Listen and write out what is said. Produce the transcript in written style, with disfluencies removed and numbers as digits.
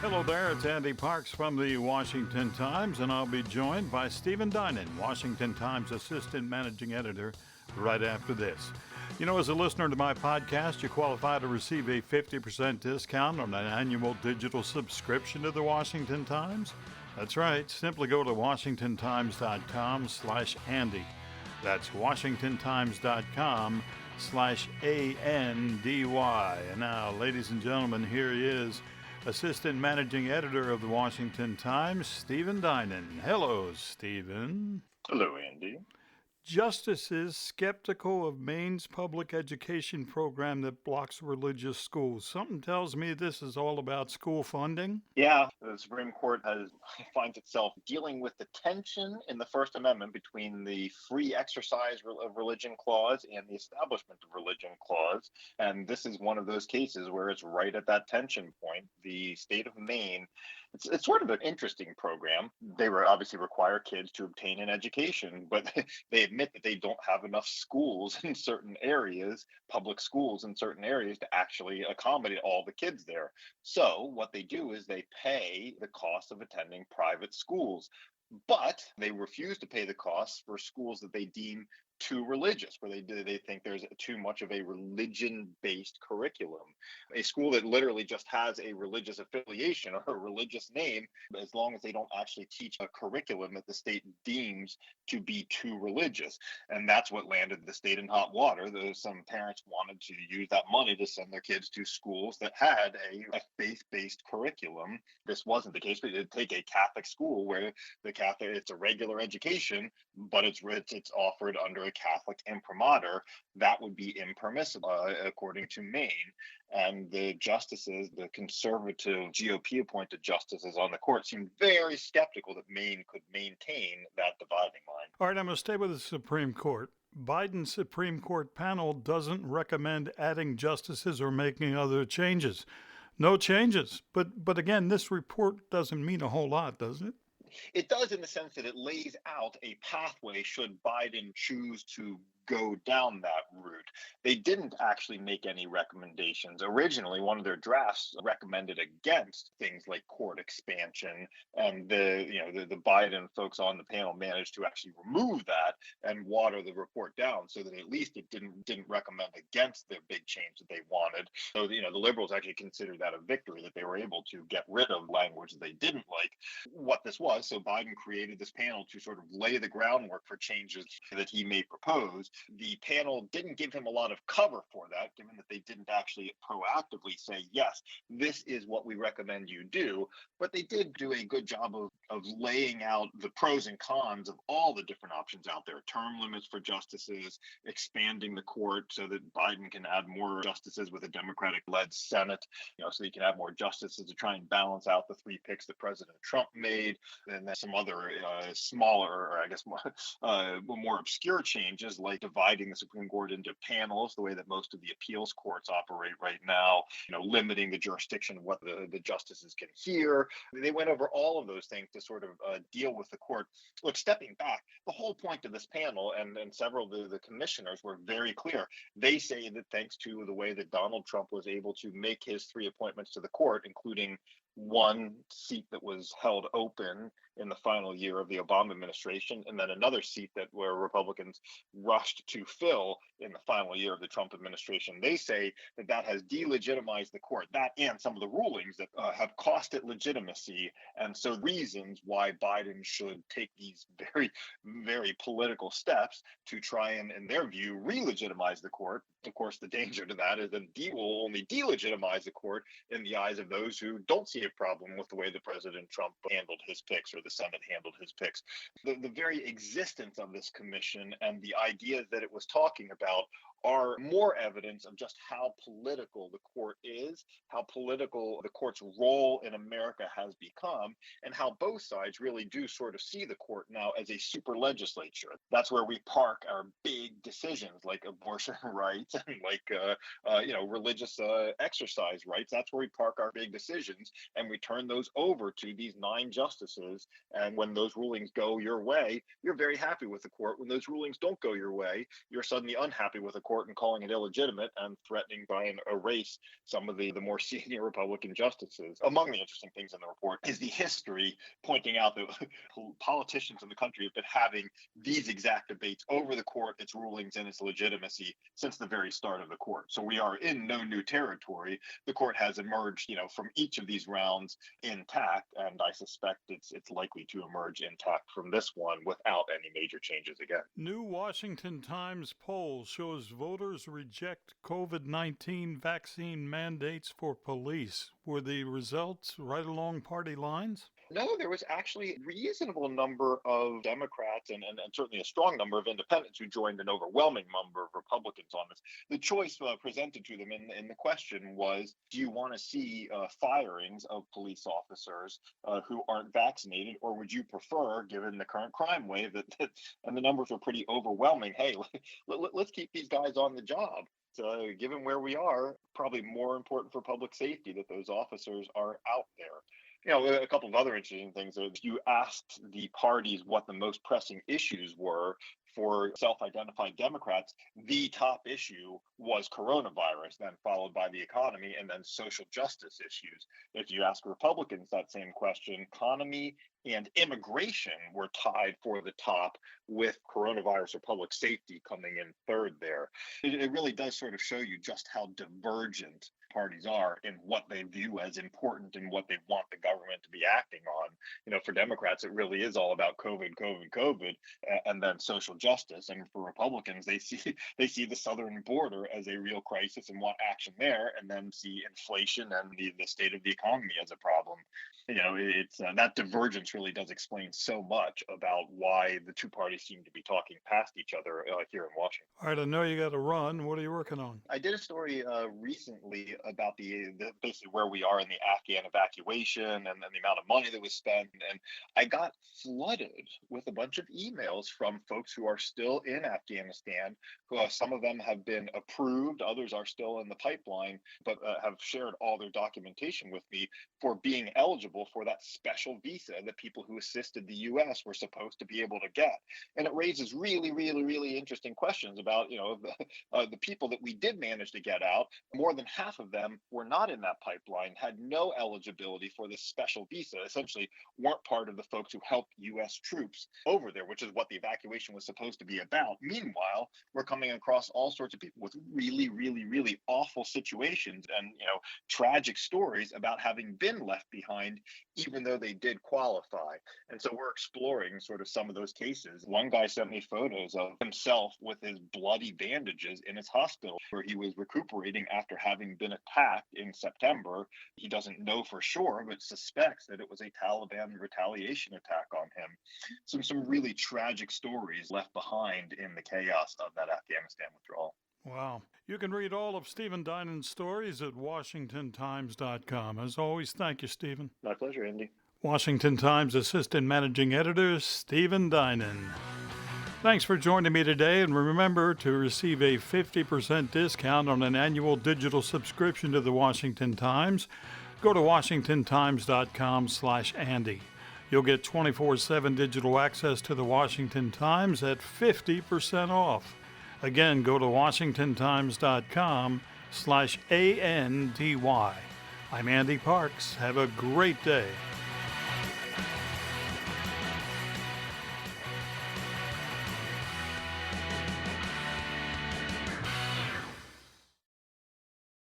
Hello there, it's Andy Parks from the Washington Times, and I'll be joined by Stephen Dinan, Washington Times Assistant Managing Editor, right after this. You know, as a listener to my podcast, you qualify to receive a 50% discount on an annual digital subscription to the Washington Times. That's right, simply go to washingtontimes.com/Andy. That's washingtontimes.com/ANDY. And now, ladies and gentlemen, here he is, Assistant Managing Editor of the Washington Times, Stephen Dinan. Hello, Stephen. Hello, Andy. Justices skeptical of Maine's public education program that blocks religious schools. Something tells me this is all about school funding. Yeah, the Supreme Court finds itself dealing with the tension in the First Amendment between the free exercise of religion clause and the establishment of religion clause. And this is one of those cases where it's right at that tension point. The state of Maine, it's sort of an interesting program. They obviously require kids to obtain an education, but they admit that they don't have enough schools in certain areas, public schools in certain areas, to actually accommodate all the kids there. So what they do is they pay the cost of attending private schools, but they refuse to pay the costs for schools that they deem too religious, where they think there's too much of a religion-based curriculum. A school that literally just has a religious affiliation or a religious name, as long as they don't actually teach a curriculum that the state deems to be too religious. And that's what landed the state in hot water. Some parents wanted to use that money to send their kids to schools that had a faith-based curriculum. This wasn't the case, but they'd take a Catholic school where it's a regular education, but it's offered under a Catholic imprimatur. That would be impermissible, according to Maine. And the justices, the conservative GOP-appointed justices on the court, seemed very skeptical that Maine could maintain that dividing line. All right, I'm going to stay with the Supreme Court. Biden's Supreme Court panel doesn't recommend adding justices or making other changes. No changes. But again, this report doesn't mean a whole lot, does it? It does, in the sense that it lays out a pathway should Biden choose to go down that route. They didn't actually make any recommendations. Originally, one of their drafts recommended against things like court expansion, and the Biden folks on the panel managed to actually remove that and water the report down so that at least it didn't recommend against the big change that they wanted. So the liberals actually considered that a victory, that they were able to get rid of language that they didn't like. What this was, so Biden created this panel to sort of lay the groundwork for changes that he may propose. The panel didn't give him a lot of cover for that, given that they didn't actually proactively say, yes, this is what we recommend you do. But they did do a good job of laying out the pros and cons of all the different options out there. Term limits for justices, expanding the court so that Biden can add more justices with a Democratic-led Senate, so he can have more justices to try and balance out the three picks that President Trump made. And then some other smaller, or I guess more obscure changes, like dividing the Supreme Court into panels, the way that most of the appeals courts operate right now, limiting the jurisdiction of what the justices can hear. They went over all of those things to sort of deal with the court. Look, stepping back, the whole point of this panel and several of the commissioners were very clear. They say that thanks to the way that Donald Trump was able to make his three appointments to the court, including one seat that was held open in the final year of the Obama administration, and then another seat where Republicans rushed to fill in the final year of the Trump administration. They say that has delegitimized the court, that and some of the rulings that have cost it legitimacy, and so reasons why Biden should take these very, very political steps to try and, in their view, re-legitimize the court. Of course, the danger to that is that he will only delegitimize the court in the eyes of those who don't see a problem with the way that President Trump handled his picks or the Senate handled his picks. The very existence of this commission and the ideas that it was talking about are more evidence of just how political the court is, how political the court's role in America has become, and how both sides really do sort of see the court now as a super legislature. That's where we park our big decisions like abortion rights and like religious exercise rights. That's where we park our big decisions, and we turn those over to these 9 justices. And when those rulings go your way, you're very happy with the court. When those rulings don't go your way, you're suddenly unhappy with the court court and calling it illegitimate and threatening to try and erase some of the more senior Republican justices. Among the interesting things in the report is the history pointing out that politicians in the country have been having these exact debates over the court, its rulings, and its legitimacy since the very start of the court. So we are in no new territory. The court has emerged, from each of these rounds intact, and I suspect it's likely to emerge intact from this one without any major changes again. New Washington Times poll shows voters reject COVID-19 vaccine mandates for police. Were the results right along party lines? No, there was actually a reasonable number of Democrats and certainly a strong number of independents who joined an overwhelming number of Republicans on this. The choice presented to them in the question was, do you want to see firings of police officers who aren't vaccinated, or would you prefer, given the current crime wave, that and the numbers were pretty overwhelming, hey, let's keep these guys on the job. So given where we are, probably more important for public safety that those officers are out there. A couple of other interesting things. You asked the parties what the most pressing issues were. For self-identified Democrats, the top issue was coronavirus, then followed by the economy, and then social justice issues. If you ask Republicans that same question, economy and immigration were tied for the top, with coronavirus or public safety coming in third there. It really does sort of show you just how divergent parties are in what they view as important and what they want the government to be acting on. For Democrats, it really is all about COVID, and then social justice. And for Republicans, they see the southern border as a real crisis and want action there, and then see inflation and the state of the economy as a problem. It's that divergence really does explain so much about why the two parties seem to be talking past each other here in Washington. All right, I know you got to run. What are you working on? I did a story recently about the basically where we are in the Afghan evacuation and the amount of money that was spent. And I got flooded with a bunch of emails from folks who are still in Afghanistan. Some of them have been approved, others are still in the pipeline, but have shared all their documentation with me for being eligible for that special visa that people who assisted the U.S. were supposed to be able to get. And it raises really, really, really interesting questions about, the people that we did manage to get out. More than half of them were not in that pipeline, had no eligibility for this special visa, essentially weren't part of the folks who helped U.S. troops over there, which is what the evacuation was supposed to be about. Meanwhile, we're coming across all sorts of people with really, really, really awful situations and, tragic stories about having been left behind, even though they did qualify. And so we're exploring sort of some of those cases. One guy sent me photos of himself with his bloody bandages in his hospital where he was recuperating after having been attacked in September. He doesn't know for sure, but suspects that it was a Taliban retaliation attack on him. Some really tragic stories left behind in the chaos of that Afghanistan withdrawal. Wow. You can read all of Stephen Dinan's stories at WashingtonTimes.com. As always, thank you, Stephen. My pleasure, Andy. Washington Times Assistant Managing Editor, Stephen Dinan. Thanks for joining me today, and remember to receive a 50% discount on an annual digital subscription to the Washington Times. Go to WashingtonTimes.com/Andy. You'll get 24/7 digital access to the Washington Times at 50% off. Again, go to WashingtonTimes.com/ANDY. I'm Andy Parks. Have a great day.